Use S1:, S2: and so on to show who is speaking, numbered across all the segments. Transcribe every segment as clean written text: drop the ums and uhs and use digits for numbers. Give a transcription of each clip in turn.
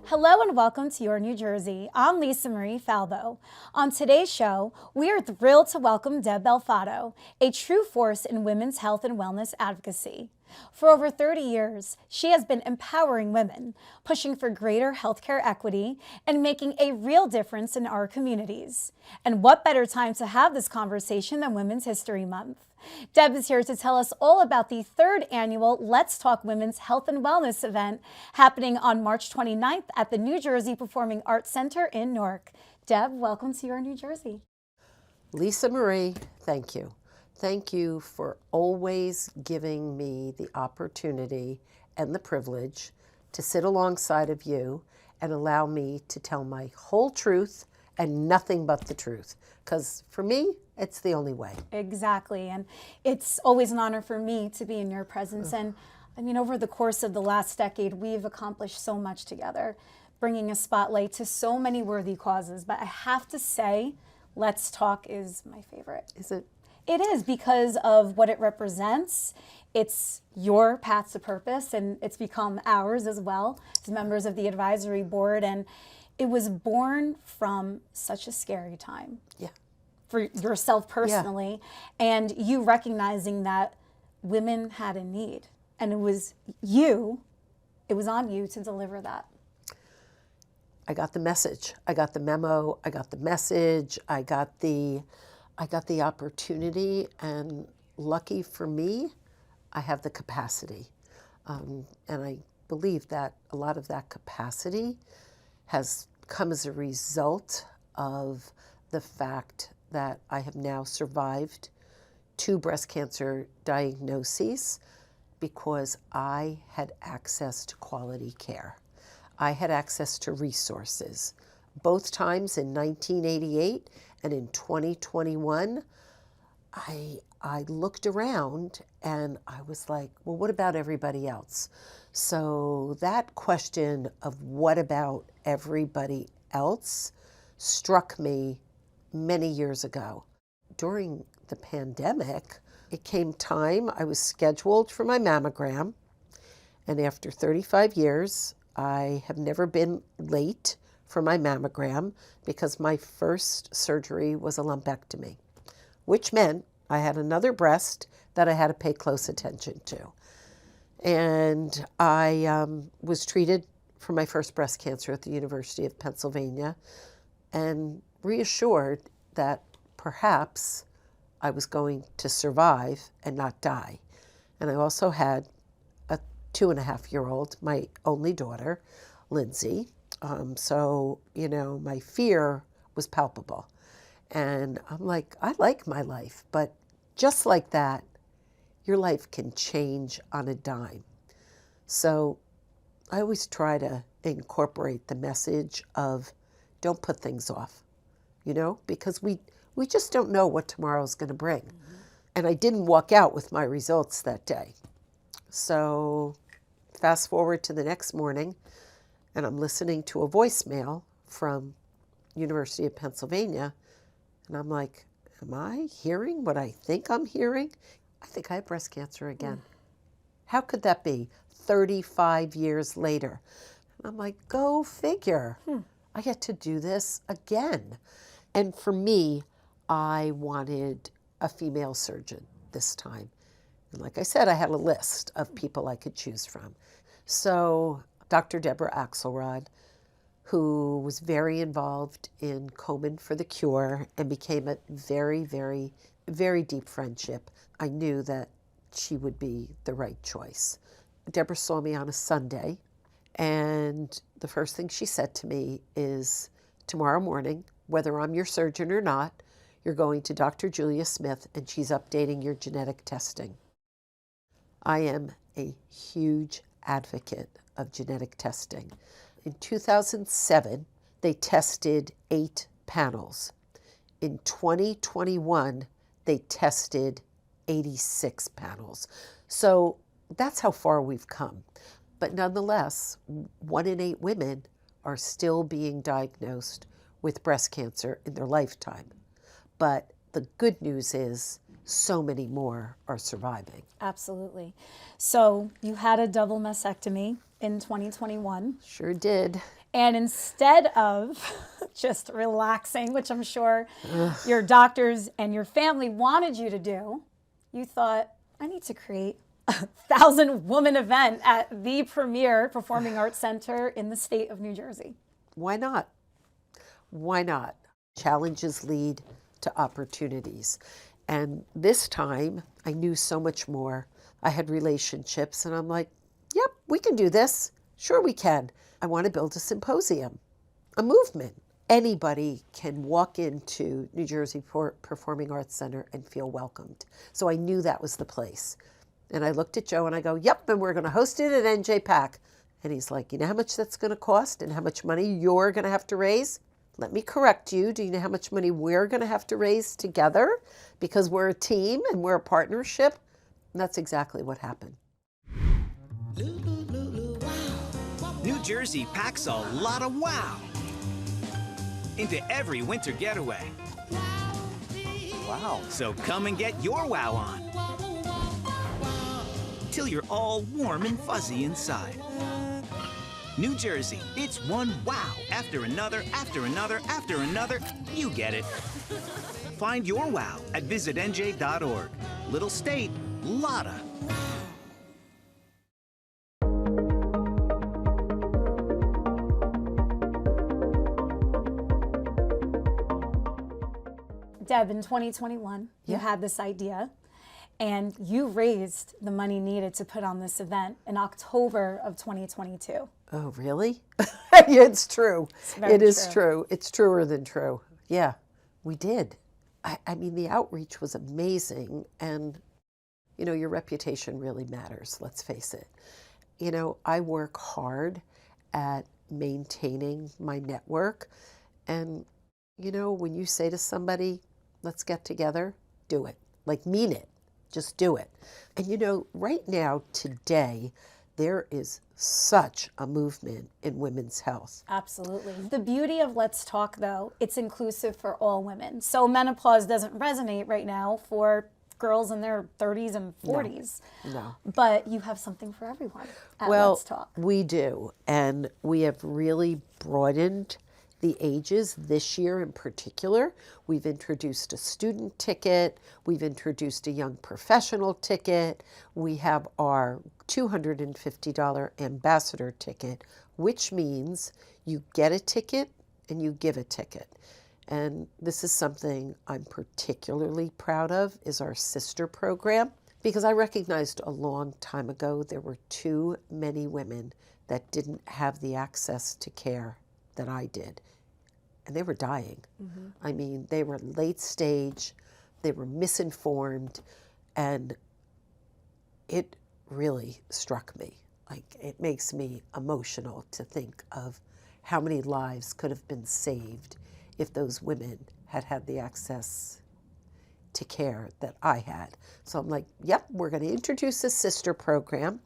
S1: Hello and welcome to Your New Jersey. I'm Lisa Marie Falbo. On today's show, we are thrilled to welcome Deb Belfato, a true force in women's health and wellness advocacy. For over 30 years, she has been empowering women, pushing for greater healthcare equity, and making a real difference in our communities. And what better time to have this conversation than Women's History Month? Deb is here to tell us all about the third annual Let's Talk Women's Health and Wellness event happening on March 29th at the New Jersey Performing Arts Center in Newark. Deb, welcome to Your New Jersey.
S2: Lisa Marie, thank you. Thank you for always giving me the opportunity and the privilege to sit alongside of you and allow me to tell my whole truth and nothing but the truth. Because for me, it's the only way.
S1: Exactly. And it's always an honor for me to be in your presence. And I mean, over the course of the last decade, we've accomplished so much together, bringing a spotlight to so many worthy causes. But I have to say, Let's Talk is my favorite.
S2: Is it?
S1: It is, because of what it represents. It's your path to purpose, and it's become ours as well as members of the advisory board. And it was born from such a scary time.
S2: Yeah.
S1: For yourself personally, and you recognizing that women had a need, and it was on you to deliver that.
S2: I got the message. I got the memo. I got the message. I got the opportunity, and lucky for me, I have the capacity. And I believe that a lot of that capacity has come as a result of the fact that I have now survived 2 breast cancer diagnoses because I had access to quality care. I had access to resources. Both times in 1988 and in 2021, I looked around and I was like, well, what about everybody else? So that question of what about everybody else struck me many years ago. During the pandemic, it came time, I was scheduled for my mammogram, and after 35 years, I have never been late for my mammogram because my first surgery was a lumpectomy, which meant I had another breast that I had to pay close attention to. And I was treated for my first breast cancer at the University of Pennsylvania and reassured that perhaps I was going to survive and not die. And I also had a 2.5-year-old, my only daughter, Lindsay. So, my fear was palpable. And I'm like, I like my life, but just like that, your life can change on a dime. So I always try to incorporate the message of don't put things off, because we just don't know what tomorrow's going to bring. Mm-hmm. And I didn't walk out with my results that day. So fast forward to the next morning, and I'm listening to a voicemail from University of Pennsylvania, and I'm like, am I hearing what I think I'm hearing? I think I have breast cancer again. How could that be 35 years later? And I'm like, go figure. I get to do this again. And for me, I wanted a female surgeon this time. And like I said, I had a list of people I could choose from. So Dr. Deborah Axelrod, who was very involved in Komen for the Cure and became a very, very, very deep friendship, I knew that she would be the right choice. Deborah saw me on a Sunday, and the first thing she said to me is, tomorrow morning, whether I'm your surgeon or not, you're going to Dr. Julia Smith, and she's updating your genetic testing. I am a huge advocate of genetic testing. In 2007, they tested 8 panels. In 2021, they tested 86 panels. So that's how far we've come. But nonetheless, 1 in 8 women are still being diagnosed with breast cancer in their lifetime. But the good news is so many more are surviving.
S1: Absolutely. So you had a double mastectomy in 2021.
S2: Sure did.
S1: And instead of just relaxing, which I'm sure your doctors and your family wanted you to do, you thought, I need to create a 1,000-woman event at the premier performing arts center in the state of New Jersey.
S2: Why not? Why not? Challenges lead to opportunities. And this time I knew so much more. I had relationships and I'm like, yep, we can do this. Sure we can. I want to build a symposium, a movement. Anybody can walk into New Jersey Performing Arts Center and feel welcomed. So I knew that was the place. And I looked at Joe and I go, yep, and we're going to host it at NJPAC. And he's like, you know how much that's going to cost and how much money you're going to have to raise? Let me correct you. Do you know how much money we're going to have to raise together? Because we're a team and we're a partnership. And that's exactly what happened.
S3: New Jersey packs a lot of wow into every winter getaway.
S4: Wow.
S3: So come and get your wow on till you're all warm and fuzzy inside. New Jersey, it's one wow after another, after another, after another. You get it. Find your wow at visitnj.org. Little state, lotta.
S1: Deb, in 2021, you had this idea and you raised the money needed to put on this event in October of 2022.
S2: Oh, really? It's true.
S1: It
S2: is true. It's truer than true. Yeah, we did. I mean, the outreach was amazing. And, you know, your reputation really matters, let's face it. You know, I work hard at maintaining my network. And, you know, when you say to somebody, let's get together, do it. Like, mean it. Just do it. And, you know, right now, today, there is such a movement in women's health.
S1: Absolutely. The beauty of Let's Talk, though, it's inclusive for all women. So menopause doesn't resonate right now for girls in their 30s and 40s.
S2: No.
S1: But you have something for everyone at
S2: Well,
S1: Let's Talk.
S2: we do. And we have really broadened the ages this year in particular. We've introduced a student ticket. We've introduced a young professional ticket. We have our $250 ambassador ticket, which means you get a ticket and you give a ticket. And this is something I'm particularly proud of, is our sister program, because I recognized a long time ago there were too many women that didn't have the access to care that I did. And they were dying. I mean, they were late stage, they were misinformed, and it really struck me. Like, it makes me emotional to think of how many lives could have been saved if those women had had the access to care that I had. So I'm like, yep, we're going to introduce a sister program,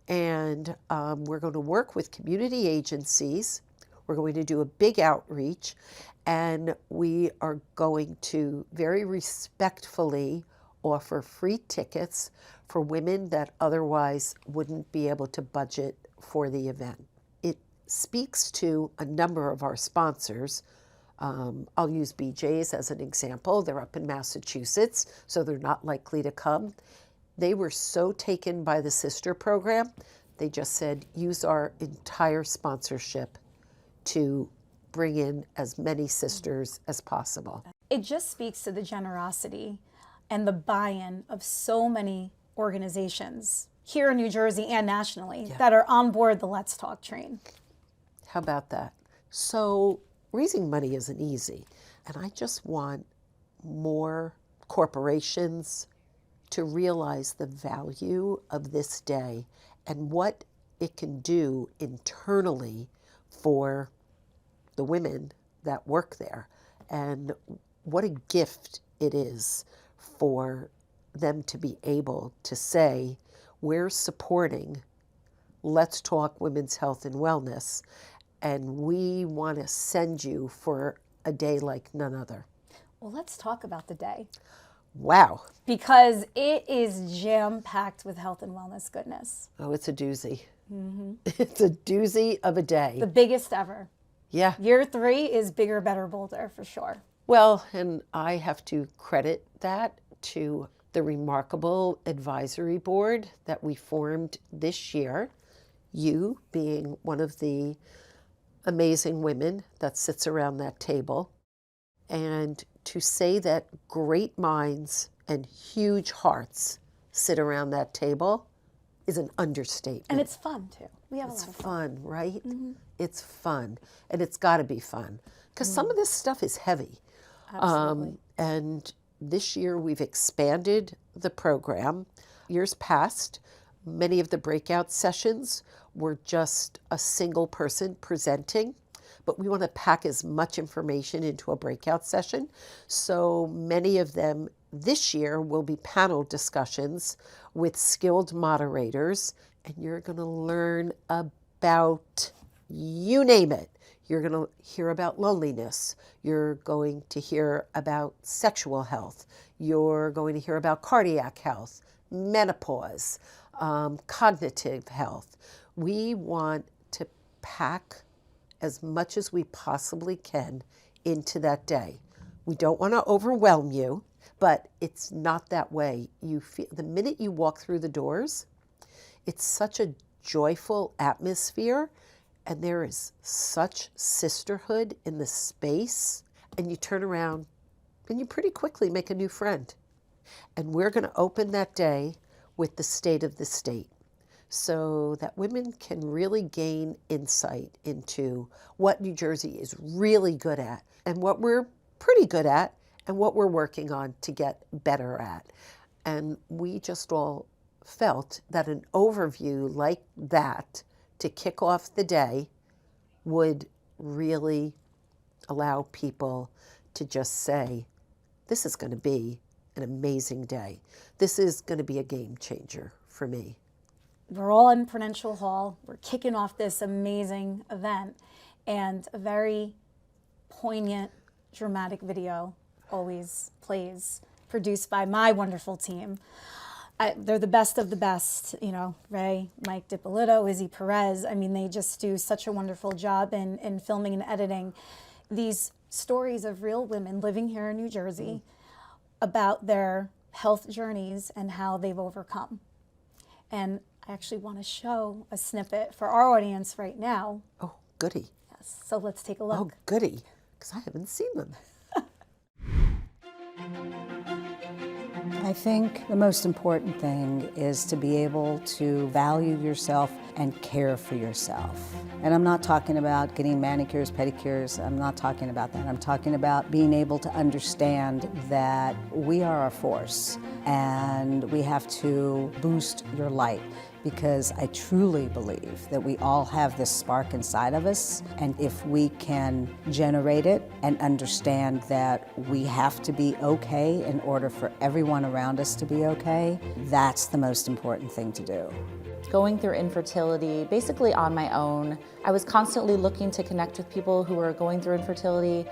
S2: and we're going to work with community agencies. We're going to do a big outreach, and we are going to very respectfully offer free tickets for women that otherwise wouldn't be able to budget for the event. It speaks to a number of our sponsors. I'll use BJ's as an example. They're up in Massachusetts, so they're not likely to come. They were so taken by the sister program, they just said, use our entire sponsorship to bring in as many sisters as possible.
S1: It just speaks to the generosity and the buy-in of so many organizations here in New Jersey and nationally that are on board the Let's Talk train.
S2: How about that? So raising money isn't easy. And I just want more corporations to realize the value of this day and what it can do internally for the women that work there, and what a gift it is for them to be able to say, we're supporting Let's Talk Women's Health and Wellness, and we want to send you for a day like none other.
S1: Well, let's talk about the day.
S2: Wow.
S1: because it is jam-packed with health and wellness goodness.
S2: Oh, it's a doozy. It's a doozy of a day.
S1: The biggest ever.
S2: Yeah.
S1: Year 3 is bigger, better, bolder for sure.
S2: Well, and I have to credit that to the remarkable advisory board that we formed this year, you being one of the amazing women that sits around that table. And to say that great minds and huge hearts sit around that table is an understatement.
S1: And it's fun too. We have
S2: It's
S1: a lot of fun.
S2: fun, right? It's fun. And it's got to be fun because some of this stuff is heavy.
S1: Absolutely.
S2: And this year we've expanded the program. Years past, many of the breakout sessions were just a single person presenting, but we want to pack as much information into a breakout session. So many of them this year will be panel discussions with skilled moderators, and you're going to learn about, you name it. You're going to hear about loneliness. You're going to hear about sexual health. You're going to hear about cardiac health, menopause, cognitive health. We want to pack as much as we possibly can into that day. We don't want to overwhelm you, but it's not that way. You feel the minute you walk through the doors, it's such a joyful atmosphere, and there is such sisterhood in the space, and you turn around and you pretty quickly make a new friend. And we're going to open that day with the state of the state so that women can really gain insight into what New Jersey is really good at and what we're pretty good at and what we're working on to get better at. And we just all felt that an overview like that to kick off the day would really allow people to just say, this is going to be an amazing day. This is going to be a game changer for me.
S1: We're all in Prudential Hall. We're kicking off this amazing event, and a very poignant, dramatic video always plays, produced by my wonderful team. They're the best of the best, you know, Ray, Mike DiPolito, Izzy Perez. I mean, they just do such a wonderful job in filming and editing these stories of real women living here in New Jersey about their health journeys and how they've overcome. And I actually want to show a snippet for our audience right now.
S2: Oh, goody.
S1: Yes, so let's take a look.
S2: Oh, goody, because I haven't seen them.
S4: I think the most important thing is to be able to value yourself and care for yourself. And I'm not talking about getting manicures, pedicures, I'm not talking about that. I'm talking about being able to understand that we are a force and we have to boost your light, because I truly believe that we all have this spark inside of us, and if we can generate it and understand that we have to be okay in order for everyone around us to be okay, that's the most important thing to do.
S5: Going through infertility, basically on my own, I was constantly looking to connect with people who were going through infertility.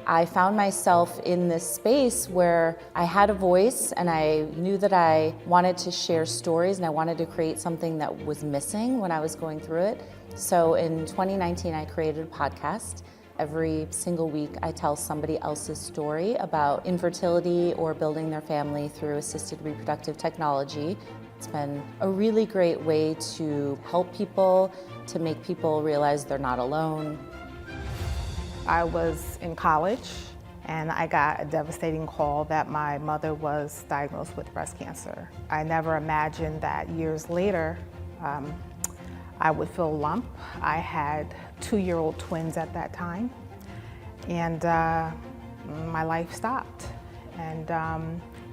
S5: I found myself in this space where I had a voice and I knew that I wanted to share stories and I wanted to create something that was missing when I was going through it. So in 2019, I created a podcast. Every single week, I tell somebody else's story about infertility or building their family through assisted reproductive technology. It's been a really great way to help people, to make people realize they're not alone.
S6: I was in college and I got a devastating call that my mother was diagnosed with breast cancer. I never imagined that years later I would feel a lump. I had 2-year-old twins at that time, and my life stopped. And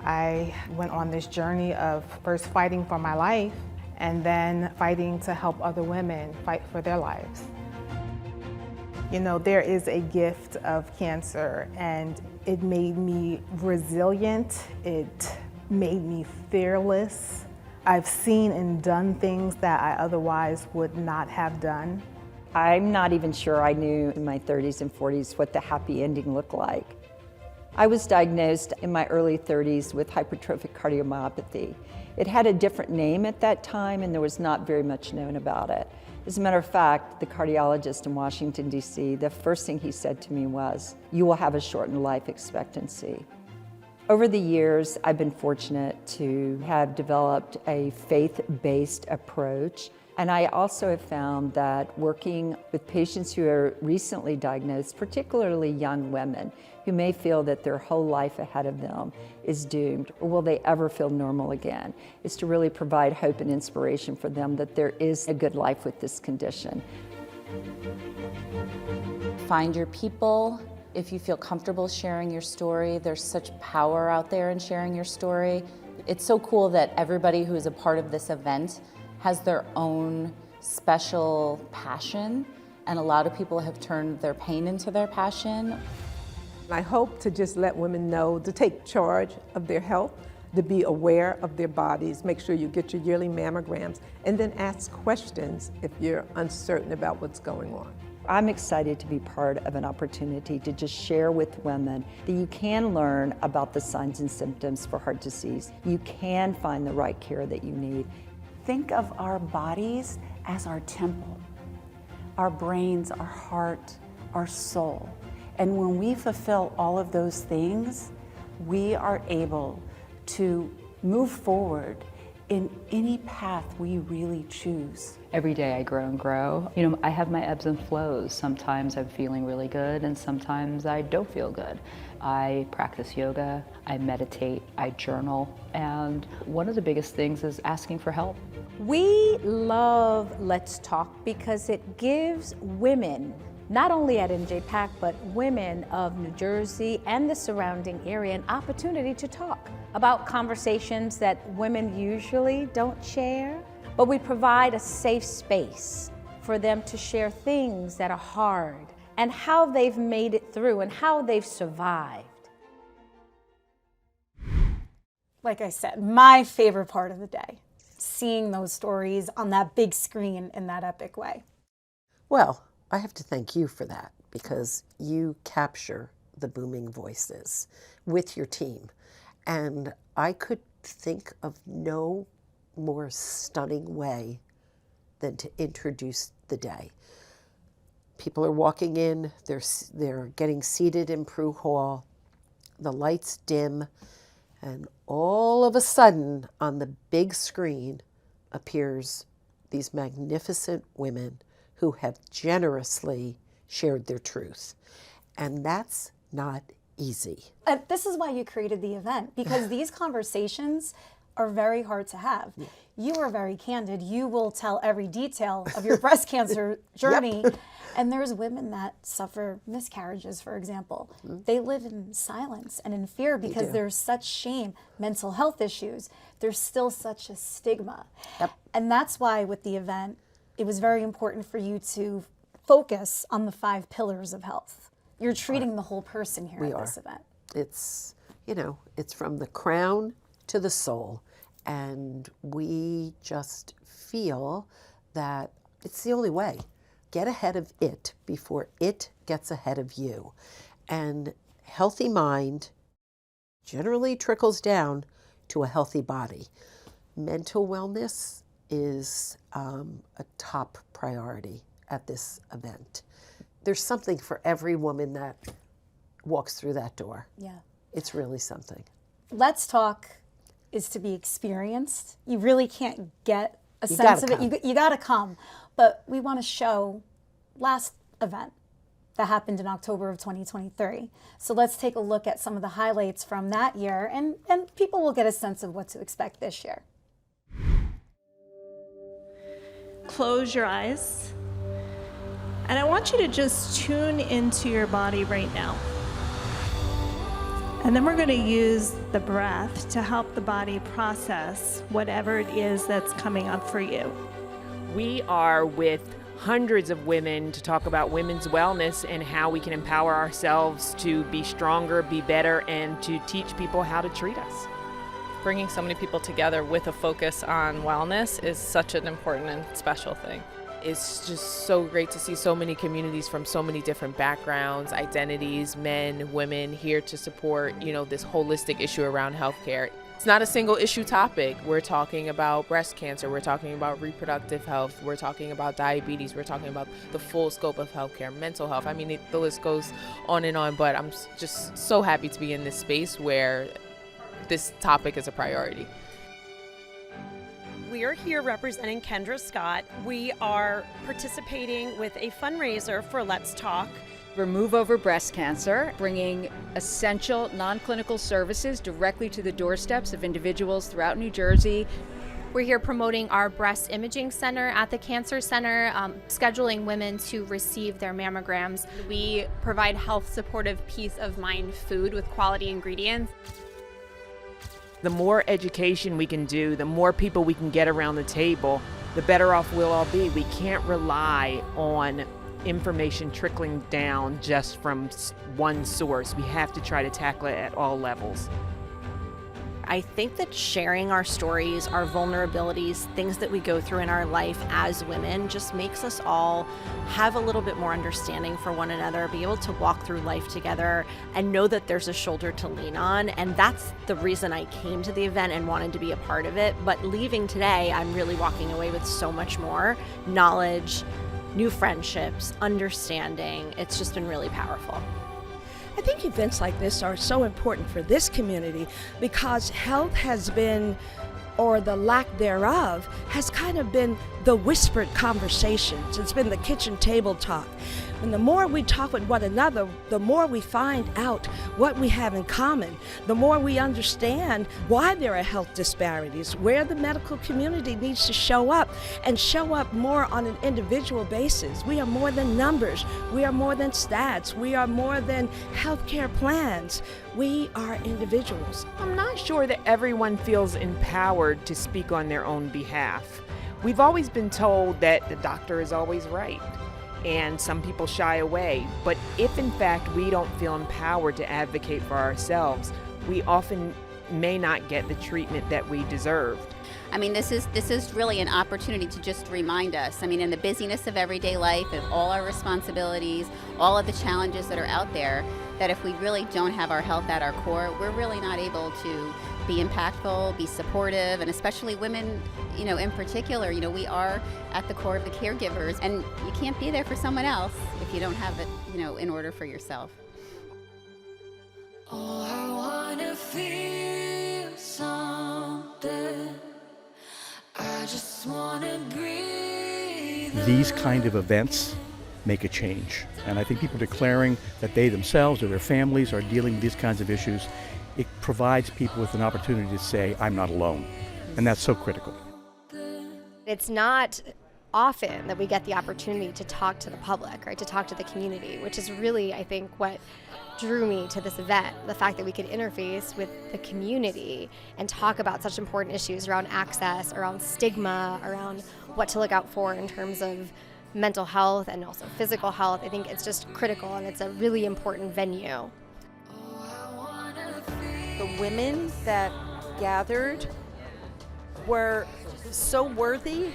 S6: I went on this journey of first fighting for my life and then fighting to help other women fight for their lives. You know, there is a gift of cancer, and it made me resilient. It made me fearless. I've seen and done things that I otherwise would not have done.
S7: I'm not even sure I knew in my 30s and 40s what the happy ending looked like. I was diagnosed in my early 30s with hypertrophic cardiomyopathy. It had a different name at that time and there was not very much known about it. As a matter of fact, the cardiologist in Washington, D.C., the first thing he said to me was, "You will have a shortened life expectancy." Over the years, I've been fortunate to have developed a faith-based approach. And I also have found that working with patients who are recently diagnosed, particularly young women, who may feel that their whole life ahead of them is doomed, or will they ever feel normal again, is to really provide hope and inspiration for them that there is a good life with this condition.
S5: Find your people. If you feel comfortable sharing your story, there's such power out there in sharing your story. It's so cool that everybody who is a part of this event has their own special passion, and a lot of people have turned their pain into their passion.
S8: I hope to just let women know to take charge of their health, to be aware of their bodies, make sure you get your yearly mammograms, and then ask questions if you're uncertain about what's going on.
S7: I'm excited to be part of an opportunity to just share with women that you can learn about the signs and symptoms for heart disease. You can find the right care that you need.
S9: Think of our bodies as our temple, our brains, our heart, our soul. And when we fulfill all of those things, we are able to move forward in any path we really choose.
S10: Every day I grow and grow. You know, I have my ebbs and flows. Sometimes I'm feeling really good and sometimes I don't feel good. I practice yoga, I meditate, I journal, and one of the biggest things is asking for help.
S11: We love Let's Talk because it gives women, not only at NJPAC, but women of New Jersey and the surrounding area, an opportunity to talk about conversations that women usually don't share, but we provide a safe space for them to share things that are hard and how they've made it through and how they've survived.
S1: Like I said, my favorite part of the day, seeing those stories on that big screen in that epic way.
S2: Well, I have to thank you for that because you capture the booming voices with your team. And I could think of no more stunning way than to introduce the day. People are walking in, they're getting seated in Prue Hall, the lights dim, and all of a sudden on the big screen appears these magnificent women who have generously shared their truth. And that's not easy.
S1: This is why you created the event, because these conversations are very hard to have. Yeah. You are very candid. You will tell every detail of your breast cancer journey. Yep. And there's women that suffer miscarriages, for example. Mm-hmm. They live in silence and in fear because there's such shame, mental health issues. There's still such a stigma. Yep. And that's why with the event, it was very important for you to focus on the 5 pillars of health. You're treating the whole person here at this event.
S2: It's, you know, it's from the crown to the soul. And we just feel that it's the only way. Get ahead of it before it gets ahead of you. And healthy mind generally trickles down to a healthy body. Mental wellness is a top priority at this event. There's something for every woman that walks through that door.
S1: Yeah.
S2: It's really something.
S1: Let's Talk is to be experienced. You really can't get a sense of it. You gotta come. But we want to show last event that happened in October of 2023. So let's take a look at some of the highlights from that year and people will get a sense of what to expect this year.
S12: Close your eyes. And I want you to just tune into your body right now. And then we're going to use the breath to help the body process whatever it is that's coming up for you.
S13: We are with hundreds of women to talk about women's wellness and how we can empower ourselves to be stronger, be better, and to teach people how to treat us.
S14: Bringing so many people together with a focus on wellness is such an important and special thing.
S13: It's just so great to see so many communities from so many different backgrounds, identities, men, women here to support, this holistic issue around healthcare. It's not a single issue topic. We're talking about breast cancer, we're talking about reproductive health, we're talking about diabetes, we're talking about the full scope of healthcare, mental health. I mean, the list goes on and on, but I'm just so happy to be in this space where this topic is a priority.
S14: We are here representing Kendra Scott. We are participating with a fundraiser for Let's Talk.
S15: Remove Over Breast Cancer, bringing essential non-clinical services directly to the doorsteps of individuals throughout New Jersey.
S16: We're here promoting our breast imaging center at the Cancer Center, scheduling women to receive their mammograms. We provide health supportive peace of mind food with quality ingredients.
S13: The more education we can do, the more people we can get around the table, the better off we'll all be. We can't rely on information trickling down just from one source. We have to try to tackle it at all levels.
S14: I think that sharing our stories, our vulnerabilities, things that we go through in our life as women just makes us all have a little bit more understanding for one another, be able to walk through life together and know that there's a shoulder to lean on. And that's the reason I came to the event and wanted to be a part of it. But leaving today, I'm really walking away with so much more knowledge, new friendships, understanding. It's just been really powerful.
S17: I think events like this are so important for this community because health has been, or the lack thereof, has kind of been the whispered conversations. It's been the kitchen table talk. And the more we talk with one another, the more we find out what we have in common, the more we understand why there are health disparities, where the medical community needs to show up and show up more on an individual basis. We are more than numbers. We are more than stats. We are more than healthcare plans. We are individuals.
S13: I'm not sure that everyone feels empowered to speak on their own behalf. We've always been told that the doctor is always right, and some people shy away. But if in fact we don't feel empowered to advocate for ourselves, we often may not get the treatment that we deserved.
S18: I mean, this is really an opportunity to just remind us. I mean, in the busyness of everyday life, and all our responsibilities, all of the challenges that are out there, that if we really don't have our health at our core, we're really not able to be impactful, be supportive, and especially women, in particular, we are at the core of the caregivers, and you can't be there for someone else if you don't have it, in order for yourself.
S19: Oh, I wanna feel something. I just wanna breathe.
S20: These kind of events make a change. And I think people declaring that they themselves or their families are dealing with these kinds of issues, it provides people with an opportunity to say, I'm not alone. And that's so critical.
S21: It's not often that we get the opportunity to talk to the public, right, to talk to the community, which is really, I think, what drew me to this event, the fact that we could interface with the community and talk about such important issues around access, around stigma, around what to look out for in terms of mental health and also physical health. I think it's just critical, and it's a really important venue.
S22: The women that gathered were so worthy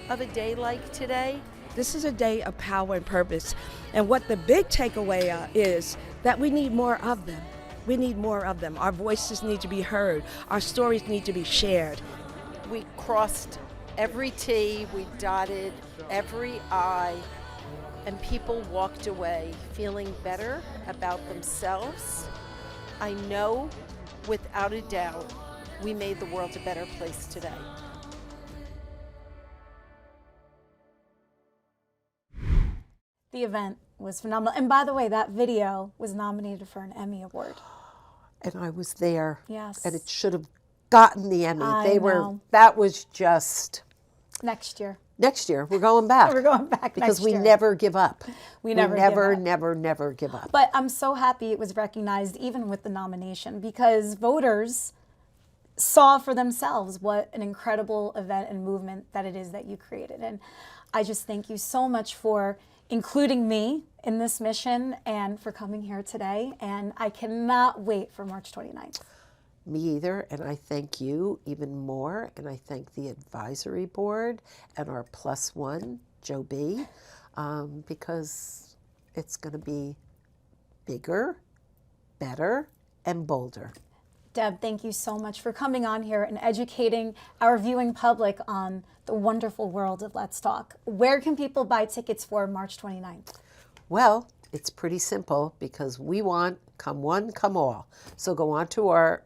S22: of a day like today.
S17: This is a day of power and purpose. And what the big takeaway is that we need more of them. We need more of them. Our voices need to be heard. Our stories need to be shared.
S22: We crossed every T, we dotted every I, and people walked away feeling better about themselves. I know without a doubt we made the world a better place today.
S1: The event was phenomenal. And by the way, that video was nominated for an Emmy Award.
S2: And I was there.
S1: Yes.
S2: And it should have gotten the Emmy.
S1: I know.
S2: That was just...
S1: Next year.
S2: Next year, we're going back.
S1: We're going back
S2: because
S1: next year.
S2: we never give up.
S1: We never
S2: give up.
S1: But I'm so happy it was recognized even with the nomination, because voters saw for themselves what an incredible event and movement that it is that you created. And I just thank you so much for including me in this mission and for coming here today. And I cannot wait for March 29th.
S2: Me either, and I thank you even more, and I thank the advisory board and our +1 Joe B, because it's going to be bigger, better, and bolder.
S1: Deb, thank you so much for coming on here and educating our viewing public on the wonderful world of Let's Talk. Where can people buy tickets for March 29th?
S2: Well, it's pretty simple because we want come one, come all. So go on to our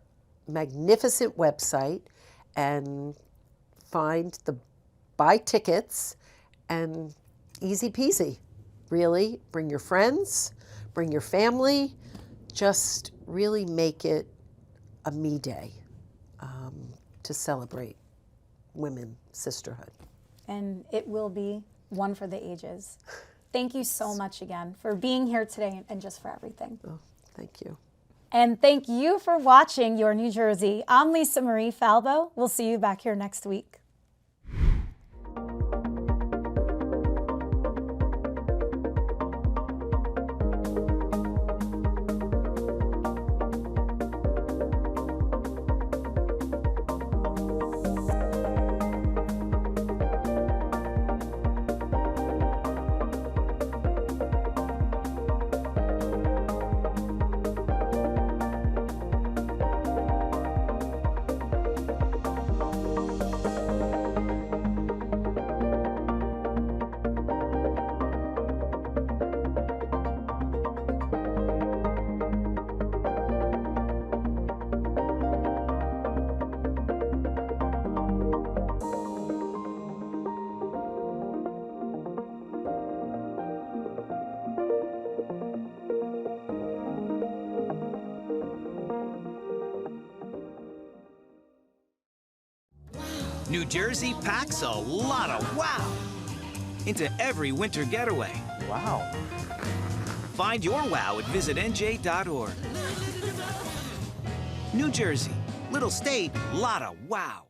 S2: magnificent website and find the buy tickets, and easy peasy, really. Bring your friends, bring your family, just really make it a me day to celebrate women sisterhood.
S1: And it will be one for the ages. Thank you so much again for being here today and just for everything.
S2: Oh, thank you.
S1: And thank you for watching Your New Jersey. I'm Lisa Marie Falbo. We'll see you back here next week.
S3: New Jersey packs a lot of wow into every winter getaway. Wow. Find your wow at visitnj.org. New Jersey, little state, lot of wow.